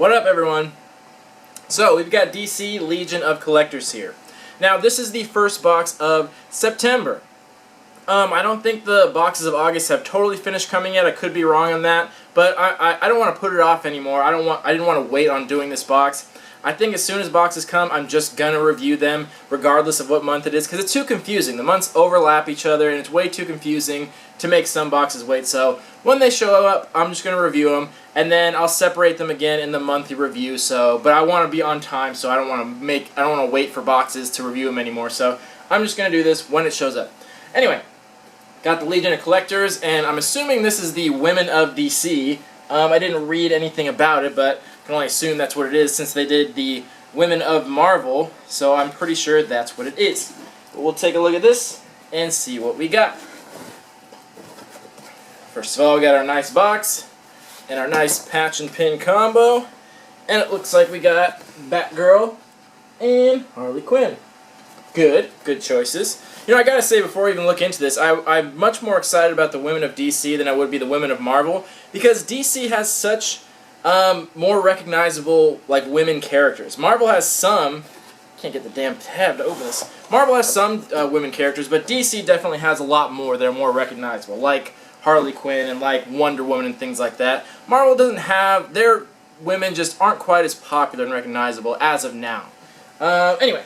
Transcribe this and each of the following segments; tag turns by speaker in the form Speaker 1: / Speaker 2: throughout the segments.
Speaker 1: What up, everyone? So, we've got DC Legion of Collectors here. Now, this is the first box of September. I don't think the boxes of August have totally finished coming yet. I could be wrong on that, but I don't want to put it off anymore. I didn't want to wait on doing this box. I think as soon as boxes come, I'm just gonna review them regardless of what month it is, because it's too confusing. The months overlap each other, and it's way too confusing to make some boxes wait. So when they show up, I'm just gonna review them, and then I'll separate them again in the monthly review. But I want to be on time, so I don't want to wait for boxes to review them anymore. So I'm just gonna do this when it shows up. Anyway, got the Legion of Collectors, and I'm assuming this is the Women of DC. I didn't read anything about it, but I can only assume that's what it is since they did the Women of Marvel, so I'm pretty sure that's what it is. But we'll take a look at this and see what we got. First of all, we got our nice box and our nice patch and pin combo, and it looks like we got Batgirl and Harley Quinn. Good choices. You know, I gotta say before we even look into this, I'm much more excited about the Women of DC than I would be the Women of Marvel, because DC has such more recognizable, like, women characters. Marvel has some, can't get the damn tab to open this. Marvel has some women characters, but DC definitely has a lot more that are more recognizable, like Harley Quinn and like Wonder Woman and things like that. Marvel doesn't have, their women just aren't quite as popular and recognizable as of now. Anyway,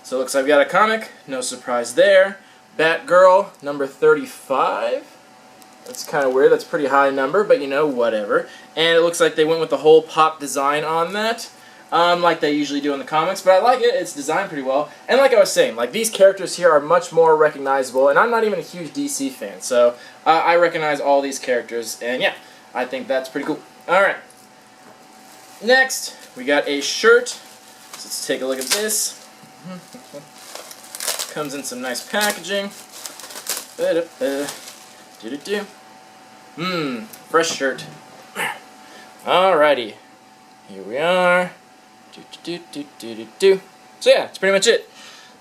Speaker 1: so it looks like we got a comic, no surprise there. Batgirl, number 35. That's kind of weird. That's a pretty high number, but you know, whatever. And it looks like they went with the whole pop design on that, like they usually do in the comics. But I like it. It's designed pretty well. And like I was saying, like, these characters here are much more recognizable. And I'm not even a huge DC fan, so I recognize all these characters. And yeah, I think that's pretty cool. All right. Next, we got a shirt. So let's take a look at this. Comes in some nice packaging. Fresh shirt. Alrighty. Here we are. So yeah, that's pretty much it.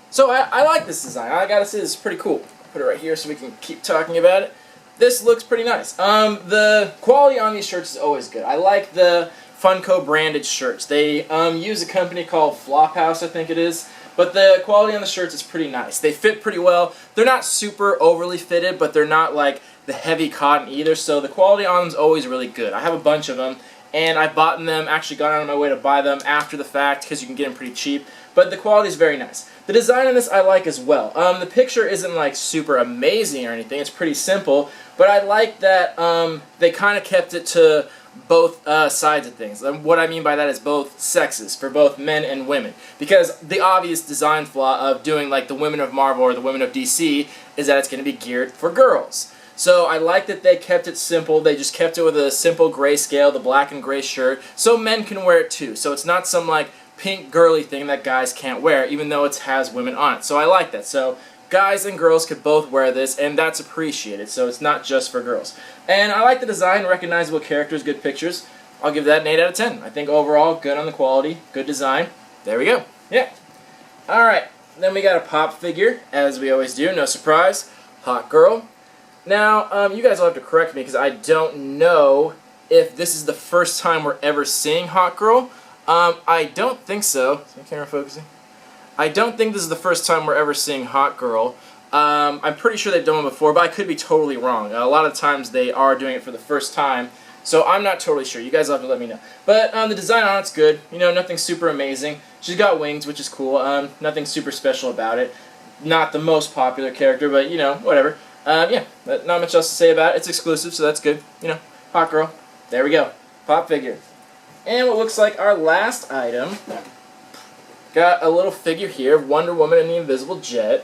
Speaker 1: So I like this design. I gotta say, this is pretty cool. Put it right here so we can keep talking about it. This looks pretty nice. The quality on these shirts is always good. I like the Funko branded shirts. They use a company called Flophouse, I think it is. But the quality on the shirts is pretty nice. They fit pretty well. They're not super overly fitted, but they're not like the heavy cotton either, so the quality on them is always really good. I have a bunch of them, and I've bought them, actually gone out of my way to buy them after the fact, because you can get them pretty cheap, but the quality is very nice. The design on this I like as well. The picture isn't like super amazing or anything, it's pretty simple, but I like that they kind of kept it to both sides of things. What I mean by that is both sexes, for both men and women. Because the obvious design flaw of doing like the Women of Marvel or the Women of DC is that it's going to be geared for girls. So I like that they kept it simple. They just kept it with a simple grayscale, the black and gray shirt, so men can wear it too. So it's not some like pink girly thing that guys can't wear, even though it has women on it. So I like that. So guys and girls could both wear this, and that's appreciated, so it's not just for girls. And I like the design, recognizable characters, good pictures. I'll give that an 8 out of 10. I think overall, good on the quality, good design. There we go. Yeah. Alright, then we got a pop figure, as we always do, no surprise. Hot Girl. Now, you guys will have to correct me, because I don't know if this is the first time we're ever seeing Hot Girl. I don't think so. Is my camera focusing? I don't think this is the first time we're ever seeing Hot Girl. I'm pretty sure they've done it before, but I could be totally wrong. A lot of times they are doing it for the first time, so I'm not totally sure. You guys will have to let me know. But the design on it's good. You know, nothing super amazing. She's got wings, which is cool. Nothing super special about it. Not the most popular character, but, you know, whatever. Yeah, not much else to say about it. It's exclusive, so that's good. You know, Hot Girl. There we go. Pop figure. And what looks like our last item. Got a little figure here of Wonder Woman and the Invisible Jet.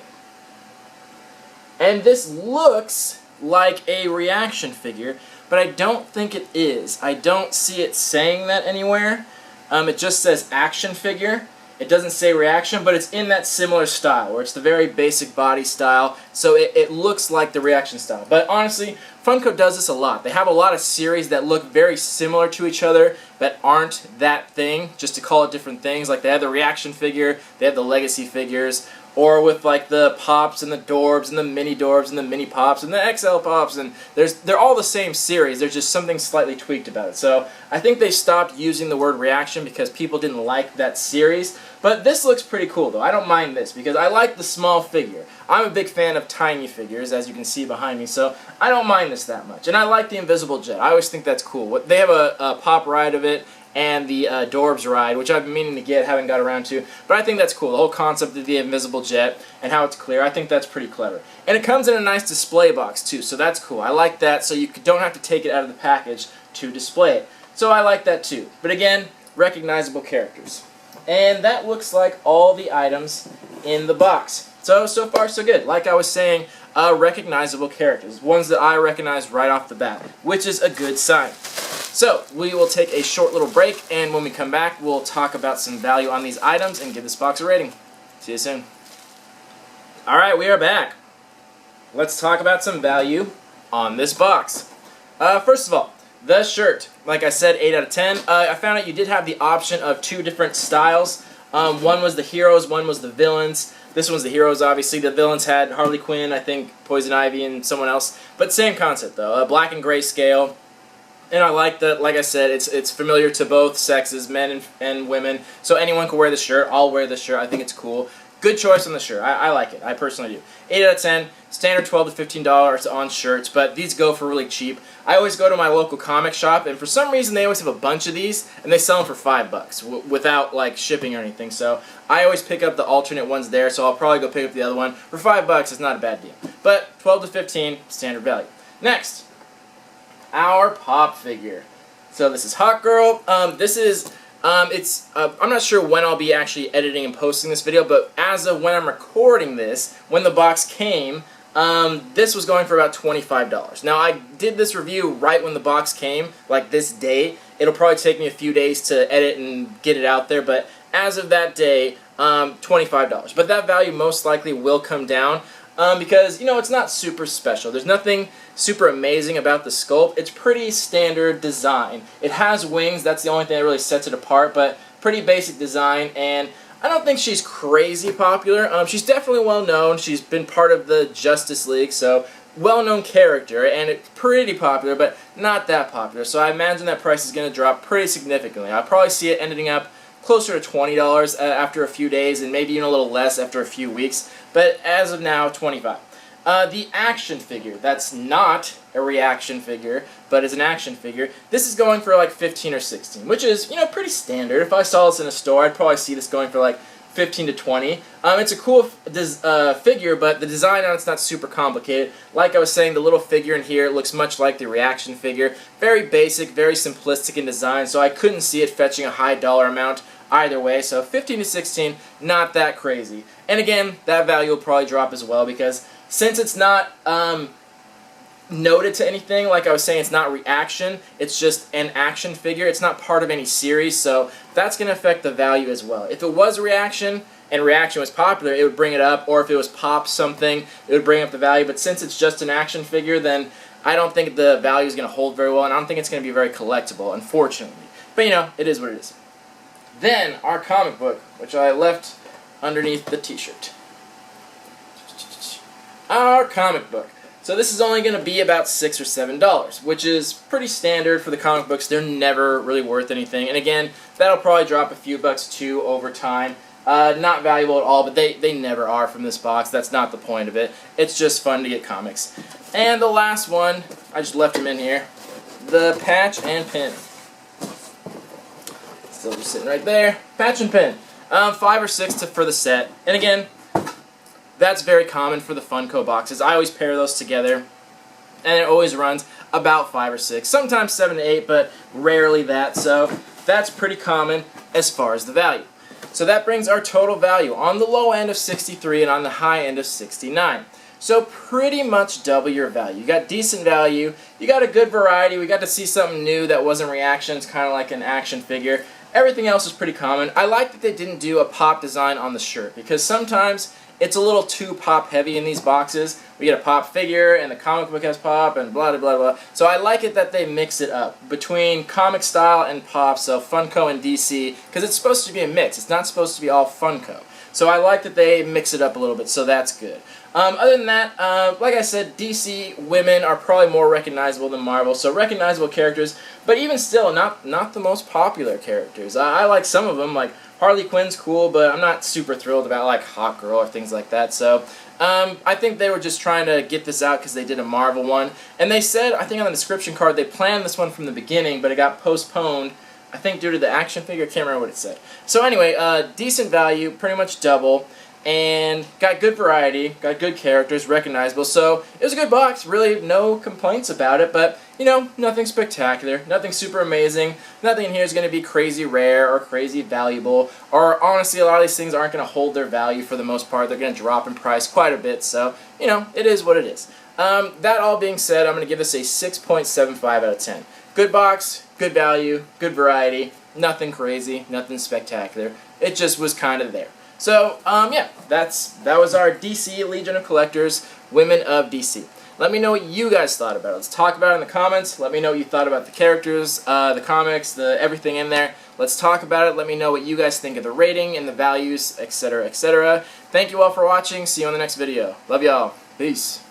Speaker 1: And this looks like a reaction figure, but I don't think it is. I don't see it saying that anywhere. It just says action figure. It doesn't say reaction, but it's in that similar style, where it's the very basic body style, so it looks like the reaction style. But honestly, Funko does this a lot. They have a lot of series that look very similar to each other, that aren't that thing, just to call it different things. Like they have the reaction figure, they have the legacy figures, or with like the Pops and the Dorbs and the Mini Dorbs and the Mini Pops and the XL Pops, and they're all the same series. There's just something slightly tweaked about it. So I think they stopped using the word reaction because people didn't like that series. But this looks pretty cool though. I don't mind this because I like the small figure. I'm a big fan of tiny figures, as you can see behind me, so I don't mind this that much. And I like the Invisible Jet. I always think that's cool. They have a Pop ride of it, and the Dorbs ride, which I've been meaning to get, haven't got around to, but I think that's cool. The whole concept of the Invisible Jet and how it's clear, I think that's pretty clever. And it comes in a nice display box too, so that's cool. I like that, so you don't have to take it out of the package to display it. So I like that too. But again, recognizable characters. And that looks like all the items in the box. So far so good. Like I was saying, recognizable characters. Ones that I recognize right off the bat, which is a good sign. So, we will take a short little break, and when we come back, we'll talk about some value on these items and give this box a rating. See you soon. Alright, we are back. Let's talk about some value on this box. First of all, the shirt. Like I said, 8 out of 10. I found out you did have the option of 2 different styles. One was the heroes, one was the villains. This one's the heroes, obviously. The villains had Harley Quinn, I think Poison Ivy, and someone else. But same concept, though. Black and gray scale. And I like that, like I said, it's familiar to both sexes, men and women. So anyone can wear the shirt. I'll wear the shirt. I think it's cool. Good choice on the shirt. I like it. I personally do. 8 out of 10. Standard $12 to $15 on shirts, but these go for really cheap. I always go to my local comic shop, and for some reason they always have a bunch of these, and they sell them for $5 without like shipping or anything. So I always pick up the alternate ones there. So I'll probably go pick up the other one for $5. It's not a bad deal. But 12 to 15, standard value. Next, our Pop figure. So this is Hawk Girl. This is I'm not sure when I'll be actually editing and posting this video, but as of when I'm recording this, when the box came, this was going for about $25. Now I did this review right when the box came, like this day. It'll probably take me a few days to edit and get it out there, but as of that day, $25. But that value most likely will come down. Because, you know, it's not super special. There's nothing super amazing about the sculpt. It's pretty standard design. It has wings. That's the only thing that really sets it apart, but pretty basic design, and I don't think she's crazy popular. She's definitely well-known. She's been part of the Justice League, so well-known character, and it's pretty popular, but not that popular. So I imagine that price is going to drop pretty significantly. I'll probably see it ending up closer to $20 after a few days, and maybe even a little less after a few weeks. But as of now, $25. The action figure, that's not a reaction figure, but is an action figure. This is going for like 15 or 16, which is, you know, pretty standard. If I saw this in a store, I'd probably see this going for like 15 to 20. It's a cool figure, but the design on it's not super complicated. Like I was saying, the little figure in here looks much like the reaction figure. Very basic, very simplistic in design, so I couldn't see it fetching a high dollar amount either way. So 15 to 16, not that crazy. And again, that value will probably drop as well because since it's not noted to anything, like I was saying, it's not reaction, it's just an action figure. It's not part of any series, so that's going to affect the value as well. If it was reaction and reaction was popular, it would bring it up, or if it was Pop something, it would bring up the value. But since it's just an action figure, then I don't think the value is going to hold very well, and I don't think it's going to be very collectible, unfortunately. But you know, it is what it is. Then, our comic book, which I left underneath the t-shirt. Our comic book. So this is only going to be about $6 or $7, which is pretty standard for the comic books. They're never really worth anything. And again, that'll probably drop a few bucks too over time. Not valuable at all, but they never are from this box. That's not the point of it. It's just fun to get comics. And the last one, I just left them in here, the patch and pin. Still just sitting right there. Patch and pin. 5 or 6 for the set. And again, that's very common for the Funko boxes. I always pair those together, and it always runs about 5 or 6. Sometimes 7 to 8, but rarely that. So that's pretty common as far as the value. So that brings our total value on the low end of 63 and on the high end of 69. So pretty much double your value. You got decent value. You got a good variety. We got to see something new that wasn't reactions, kind of like an action figure. Everything else is pretty common. I like that they didn't do a Pop design on the shirt because sometimes it's a little too Pop heavy in these boxes. We get a Pop figure and the comic book has Pop and blah blah blah blah. So I like it that they mix it up between comic style and Pop, so Funko and DC, because it's supposed to be a mix. It's not supposed to be all Funko. So I like that they mix it up a little bit, so that's good. Other than that, like I said, DC women are probably more recognizable than Marvel, so recognizable characters, but even still, not the most popular characters. I like some of them, like Harley Quinn's cool, but I'm not super thrilled about like Hawk Girl or things like that, so I think they were just trying to get this out because they did a Marvel one, and they said, I think on the description card, they planned this one from the beginning, but it got postponed, I think due to the action figure. I can't remember what it said. So anyway, decent value, pretty much double, and got good variety, got good characters, recognizable, so it was a good box, really no complaints about it, but, you know, nothing spectacular, nothing super amazing, nothing in here is going to be crazy rare or crazy valuable, or honestly, a lot of these things aren't going to hold their value for the most part. They're going to drop in price quite a bit, so, you know, it is what it is. That all being said, I'm going to give this a 6.75 out of 10. Good box, good value, good variety, nothing crazy, nothing spectacular. It just was kind of there. So, yeah, that was our DC Legion of Collectors, Women of DC. Let me know what you guys thought about it. Let's talk about it in the comments. Let me know what you thought about the characters, the comics, everything in there. Let's talk about it. Let me know what you guys think of the rating and the values, etc., etc. Thank you all for watching. See you on the next video. Love y'all. Peace.